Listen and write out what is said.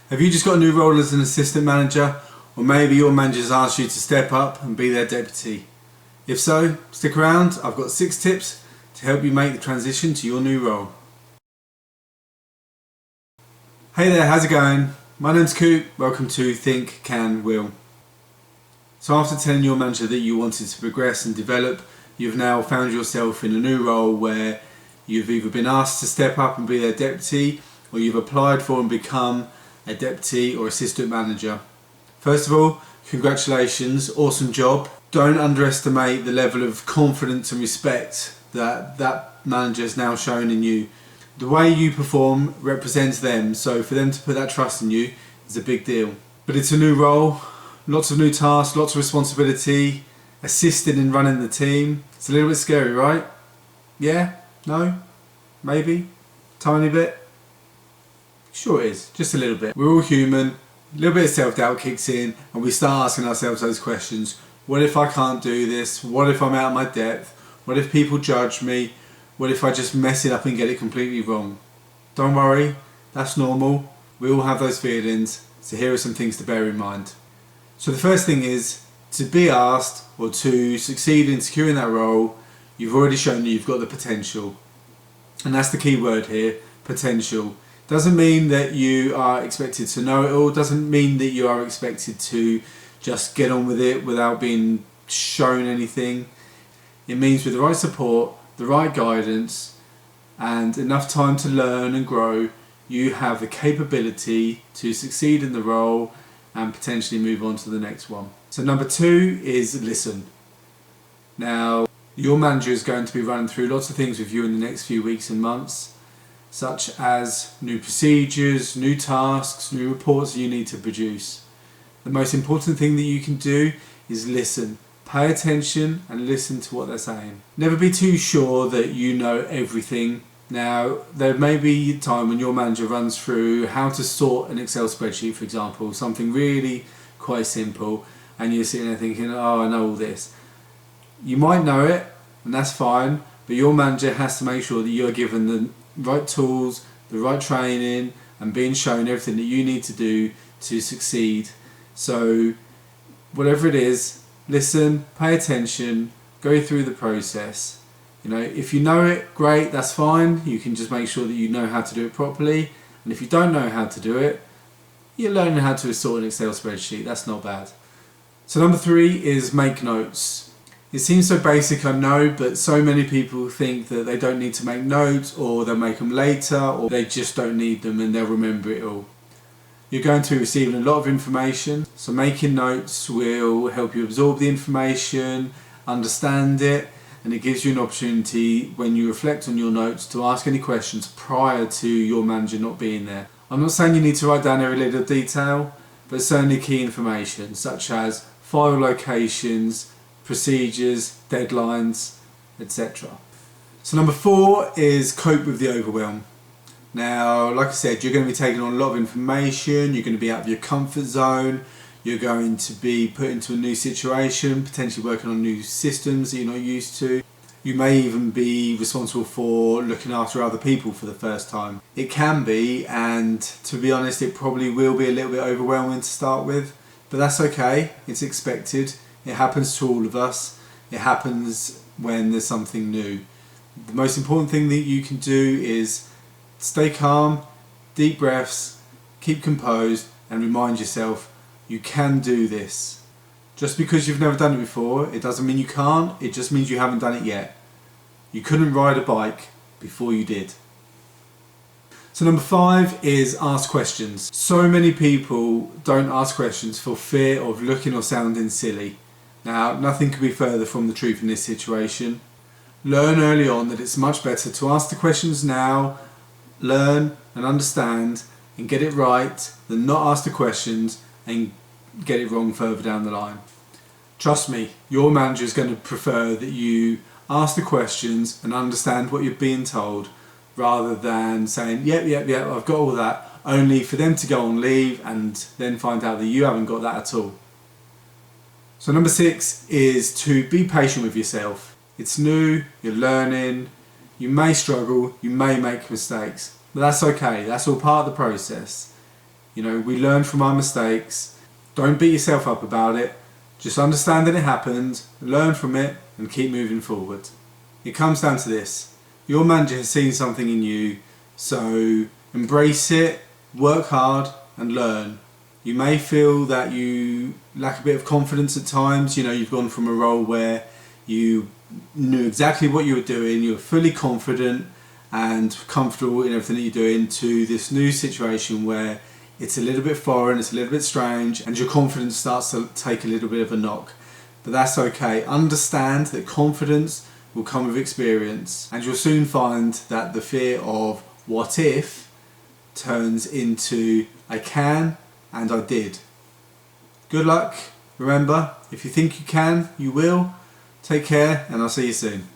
Have you just got a new role as an assistant manager, or maybe your manager's asked you to step up and be their deputy? If so, stick around. I've got 6 tips to help you make the transition to your new role. Hey there, how's it going? My name's Coop. Welcome to Think, Can, Will. So after telling your manager that you wanted to progress and develop, you've now found yourself in a new role where you've either been asked to step up and be their deputy, or you've applied for and become a deputy or assistant manager. First of all, congratulations, awesome job. Don't underestimate the level of confidence and respect that manager has now shown in you. The way you perform represents them, so for them to put that trust in you is a big deal. But it's a new role, lots of new tasks, lots of responsibility, assisting in running the team. It's a little bit scary, right? Yeah? No? Maybe? Tiny bit? Sure it is, just a little bit. We're all human, a little bit of self-doubt kicks in and we start asking ourselves those questions. What if I can't do this? What if I'm out of my depth? What if people judge me? What if I just mess it up and get it completely wrong? Don't worry, that's normal. We all have those feelings, so here are some things to bear in mind. So the first thing is, to be asked or to succeed in securing that role, you've already shown that you've got the potential. And that's the key word here, potential. Doesn't mean that you are expected to know it all, doesn't mean that you are expected to just get on with it without being shown anything. It means with the right support, the right guidance, and enough time to learn and grow, you have the capability to succeed in the role and potentially move on to the next one. So number 2 is listen. Now, your manager is going to be running through lots of things with you in the next few weeks and months, such as new procedures, new tasks, new reports that you need to produce. The most important thing that you can do is listen. Pay attention and listen to what they're saying. Never be too sure that you know everything. Now, there may be a time when your manager runs through how to sort an Excel spreadsheet, for example, something really quite simple, and you're sitting there thinking, oh, I know all this. You might know it, and that's fine, but your manager has to make sure that you're given the right tools, the right training, and being shown everything that you need to do to succeed. So whatever it is, listen, pay attention, go through the process. You know, if you know it, great, that's fine. You can just make sure that you know how to do it properly. And if you don't know how to do it, you're learning how to sort an Excel spreadsheet. That's not bad. So number 3 is make notes. It seems so basic, I know, but so many people think that they don't need to make notes, or they'll make them later, or they just don't need them and they'll remember it all. You're going to be receiving a lot of information, so making notes will help you absorb the information, understand it, and it gives you an opportunity when you reflect on your notes to ask any questions prior to your manager not being there. I'm not saying you need to write down every little detail, but certainly key information such as file locations, procedures, deadlines, etc. So number 4 is cope with the overwhelm. Now, like I said, you're going to be taking on a lot of information, you're going to be out of your comfort zone, you're going to be put into a new situation, potentially working on new systems that you're not used to. You may even be responsible for looking after other people for the first time. It can be, and to be honest, it probably will be a little bit overwhelming to start with, but that's okay, it's expected. It happens to all of us. It happens when there's something new. The most important thing that you can do is stay calm, deep breaths, keep composed, and remind yourself you can do this. Just because you've never done it before, it doesn't mean you can't, it just means you haven't done it yet. You couldn't ride a bike before you did. So number 5 is ask questions. So many people don't ask questions for fear of looking or sounding silly. Now, nothing could be further from the truth in this situation. Learn early on that it's much better to ask the questions now, learn and understand and get it right, than not ask the questions and get it wrong further down the line. Trust me, your manager is going to prefer that you ask the questions and understand what you're being told, rather than saying, yep, I've got all that, only for them to go on leave and then find out that you haven't got that at all. So number 6 is to be patient with yourself. It's new, you're learning, you may struggle, you may make mistakes, but that's okay, that's all part of the process. You know, we learn from our mistakes. Don't beat yourself up about it. Just understand that it happened, learn from it, and keep moving forward. It comes down to this. Your manager has seen something in you, so embrace it, work hard, and learn. You may feel that you lack a bit of confidence at times. You know, you've gone from a role where you knew exactly what you were doing, you were fully confident and comfortable in everything that you're doing, to this new situation where it's a little bit foreign, it's a little bit strange, and your confidence starts to take a little bit of a knock. But that's okay. Understand that confidence will come with experience, and you'll soon find that the fear of what if turns into I can and I did. Good luck. Remember, if you think you can, you will. Take care, and I'll see you soon.